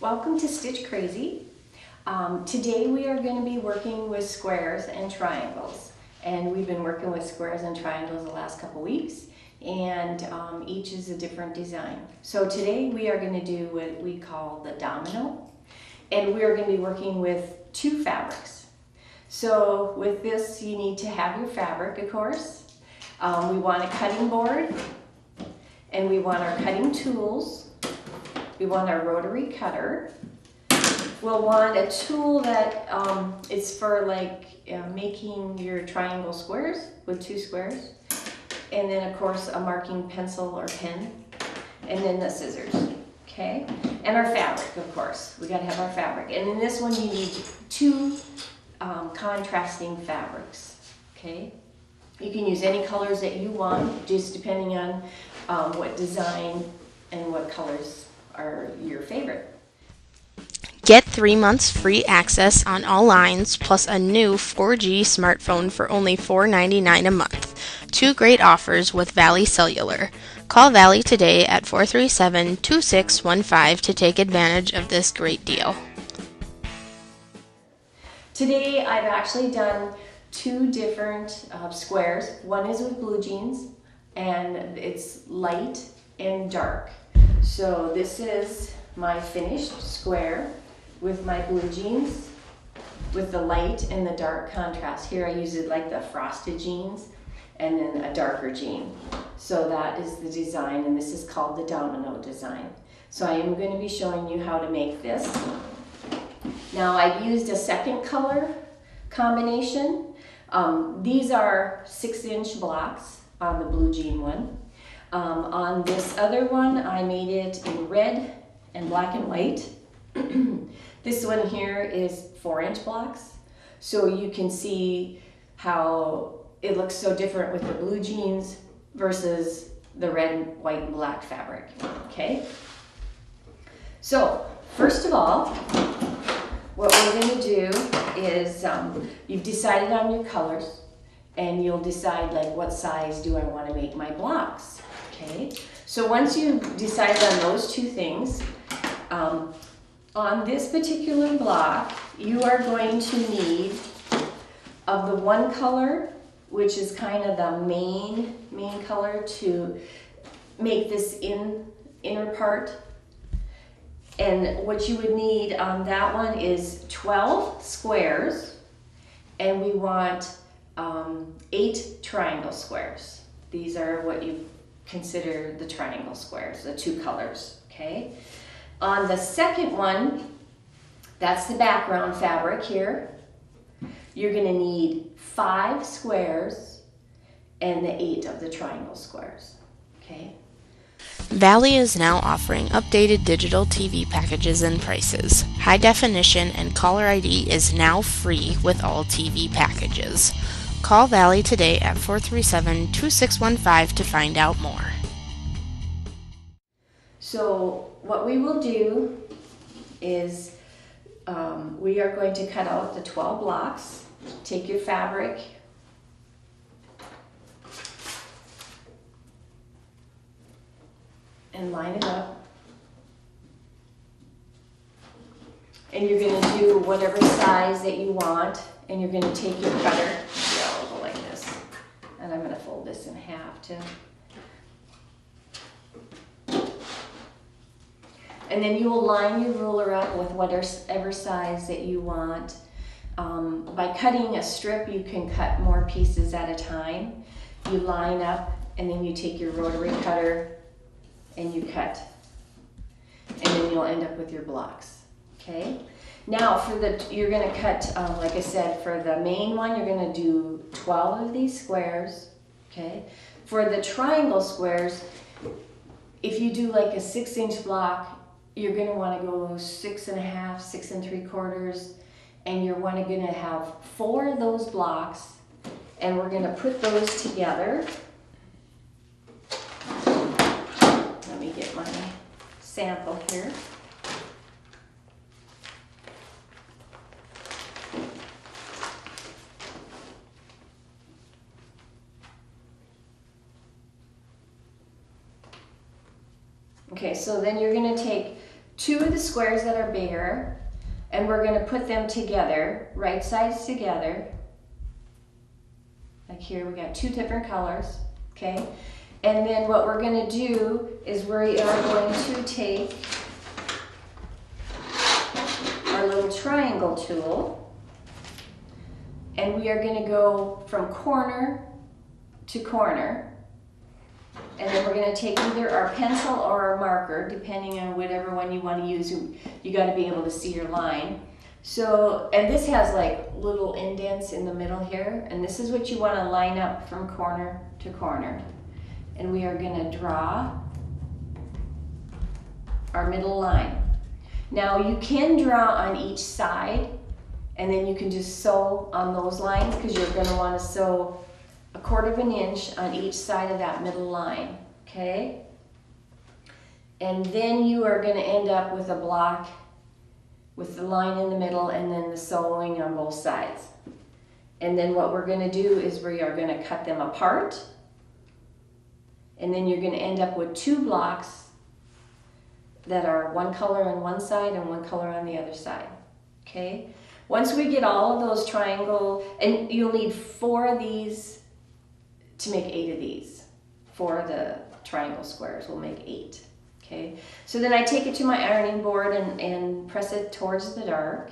Welcome to Stitch Crazy. Today we are going to be working with squares and triangles, and we've been working with squares and triangles the last couple weeks, and each is a different design. So today we are going to do what we call the domino, and we are going to be working with two fabrics. So with this you need to have your fabric, of course. We want a cutting board, and we want our cutting tools. We want our rotary cutter. We'll want a tool that is for making your triangle squares with two squares. And then of course a marking pencil or pen. And then the scissors, okay? And our fabric, of course. We gotta have our fabric. And in this one you need two contrasting fabrics, okay? You can use any colors that you want, just depending on what design and what colors are your favorite. Get 3 months free access on all lines, plus a new 4G smartphone for only $4.99 a month. Two great offers with Valley Cellular. Call Valley today at 437-2615 to take advantage of this great deal. Today I've actually done two different squares. One is with blue jeans, and it's light and dark. So this is my finished square with my blue jeans with the light and the dark contrast. Here I use it like the frosted jeans and then a darker jean. So that is the design, and this is called the domino design. So I am going to be showing you how to make this. Now I've used a second color combination. These are 6-inch blocks on the blue jean one. On this other one, I made it in red and black and white. This one here is 4-inch blocks. So you can see how it looks so different with the blue jeans versus the red, white, and black fabric, okay? So, first of all, what we're going to do is, you've decided on your colors, and you'll decide what size do I want to make my blocks. Okay, so once you've decided on those two things, on this particular block, you are going to need of the one color, which is kind of the main color to make this inner part. And what you would need on that one is 12 squares, and we want 8 triangle squares. These are what you consider the triangle squares, the two colors, okay? On the second one, that's the background fabric here. You're gonna need 5 squares and the 8 of the triangle squares, okay? Valley is now offering updated digital TV packages and prices. High definition and caller ID is now free with all TV packages. Call Valley today at 437-2615 to find out more. So what we will do is we are going to cut out the 12 blocks. Take your fabric, and line it up. And you're going to do whatever size that you want, and you're going to take your cutter. I'll go like this, and I'm going to fold this in half too. And then you will line your ruler up with whatever size that you want. By cutting a strip, you can cut more pieces at a time. You line up, and then you take your rotary cutter and you cut. And then you'll end up with your blocks, okay? Now you're gonna cut, like I said, for the main one, you're gonna do 12 of these squares, okay? For the triangle squares, if you do like a 6-inch block, you're gonna wanna go 6 1/2, 6 3/4, and you're gonna have 4 of those blocks, and we're gonna put those together. Let me get my sample here. Okay, so then you're going to take two of the squares that are bigger, and we're going to put them together, right sides together. Like here, we got two different colors, okay? And then what we're going to do is we are going to take our little triangle tool, and we are going to go from corner to corner. And then we're going to take either our pencil or our marker, depending on whatever one you want to use. You got to be able to see your line. So, and this has like little indents in the middle here, and this is what you want to line up from corner to corner. And we are going to draw our middle line. Now you can draw on each side, and then you can just sew on those lines, because you're going to want to sew 1/4 of an inch on each side of that middle line, okay? And then you are going to end up with a block with the line in the middle and then the sewing on both sides. And then what we're going to do is we are going to cut them apart, and then you're going to end up with 2 blocks that are one color on one side and one color on the other side, okay? Once we get all of those triangle, and you'll need 4 of these to make 8 of these. 4 of the triangle squares will make 8. Okay, so then I take it to my ironing board and press it towards the dark.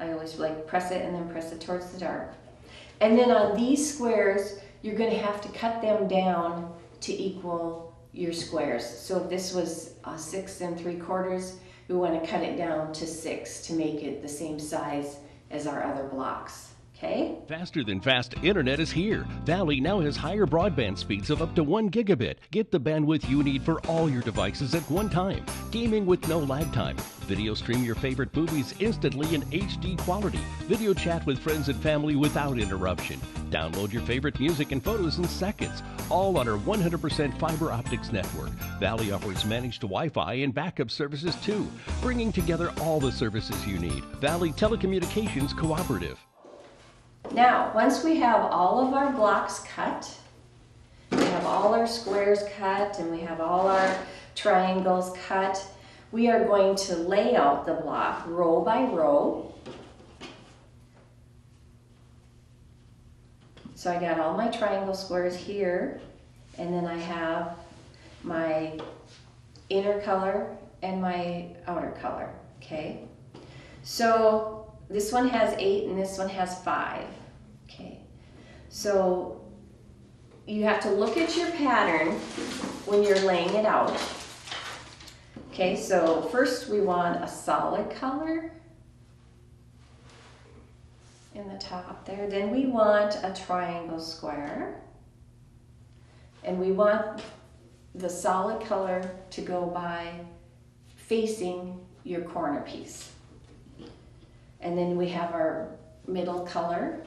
I always like press it and then press it towards the dark. And then on these squares, you're going to have to cut them down to equal your squares. So if this was 6 3/4, we want to cut it down to 6 to make it the same size as our other blocks. Okay. Faster than fast internet is here. Valley now has higher broadband speeds of up to 1 gigabit. Get the bandwidth you need for all your devices at one time. Gaming with no lag time. Video stream your favorite movies instantly in HD quality. Video chat with friends and family without interruption. Download your favorite music and photos in seconds. All on our 100% fiber optics network. Valley offers managed Wi-Fi and backup services too, bringing together all the services you need. Valley Telecommunications Cooperative. Now, once we have all of our blocks cut, we have all our squares cut, and we have all our triangles cut, we are going to lay out the block row by row. So I got all my triangle squares here, and then I have my inner color and my outer color, okay? So this one has 8 and this one has 5. Okay, so you have to look at your pattern when you're laying it out. Okay, so first we want a solid color in the top there. Then we want a triangle square. And we want the solid color to go by facing your corner piece. And then we have our middle color.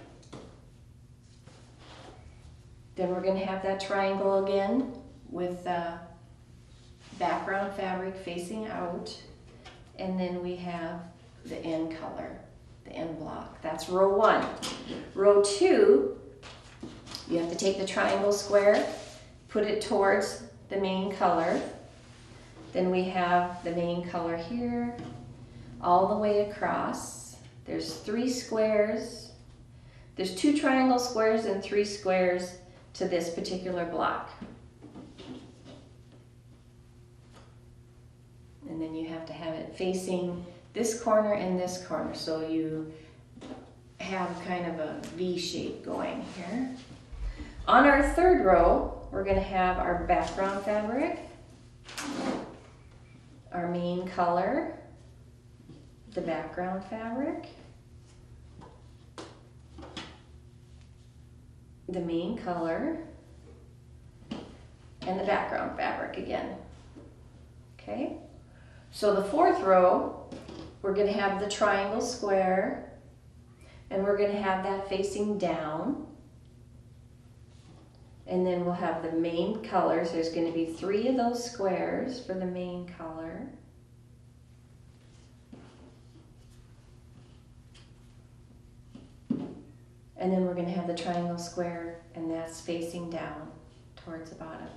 Then we're going to have that triangle again with background fabric facing out. And then we have the end color, the end block. That's row 1. Row 2, you have to take the triangle square, put it towards the main color. Then we have the main color here, all the way across. There's 3 squares. There's 2 triangle squares and 3 squares to this particular block. And then you have to have it facing this corner and this corner, so you have kind of a V shape going here. On our 3rd row, we're going to have our background fabric, our main color, the background fabric, the main color, and the background fabric again. Okay, so the 4th row, we're going to have the triangle square, and we're going to have that facing down. And then we'll have the main colors. There's going to be 3 of those squares for the main color. And then we're going to have the triangle square, and that's facing down towards the bottom.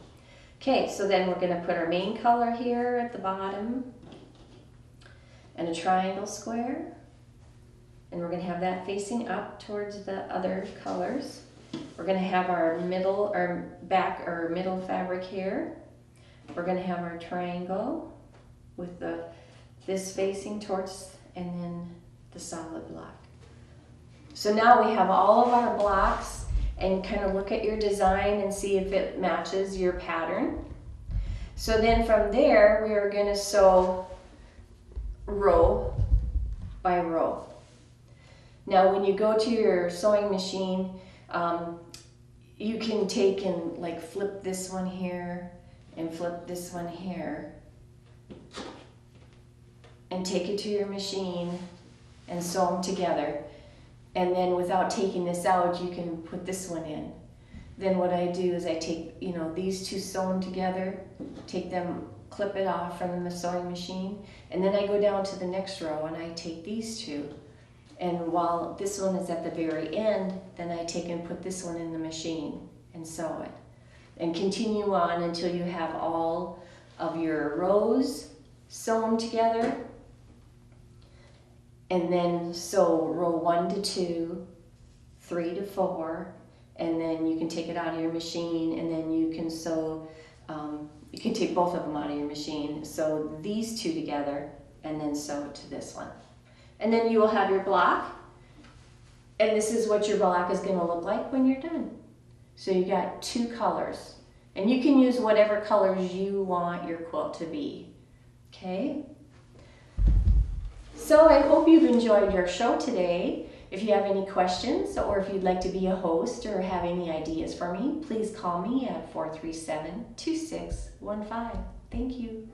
Okay, so then we're going to put our main color here at the bottom. and a triangle square. And we're going to have that facing up towards the other colors. We're going to have our middle or back or middle fabric here. We're going to have our triangle with this facing towards, and then the solid block. So now we have all of our blocks, and kind of look at your design and see if it matches your pattern. So then from there, we are going to sew row by row. Now when you go to your sewing machine, you can take and like flip this one here and flip this one here and take it to your machine and sew them together. And then without taking this out, you can put this one in. Then what I do is I take, these two sewn together, take them, clip it off from the sewing machine, and then I go down to the next row and I take these two. And while this one is at the very end, then I take and put this one in the machine and sew it. And continue on until you have all of your rows sewn together. And then sew row 1 to 2, 3 to 4, and then you can take it out of your machine, and then you can sew, you can take both of them out of your machine, sew these two together, and then sew it to this one. And then you will have your block, and this is what your block is going to look like when you're done. So you got 2 colors, and you can use whatever colors you want your quilt to be, okay? So I hope you've enjoyed your show today. If you have any questions, or if you'd like to be a host or have any ideas for me, please call me at 437-2615. Thank you.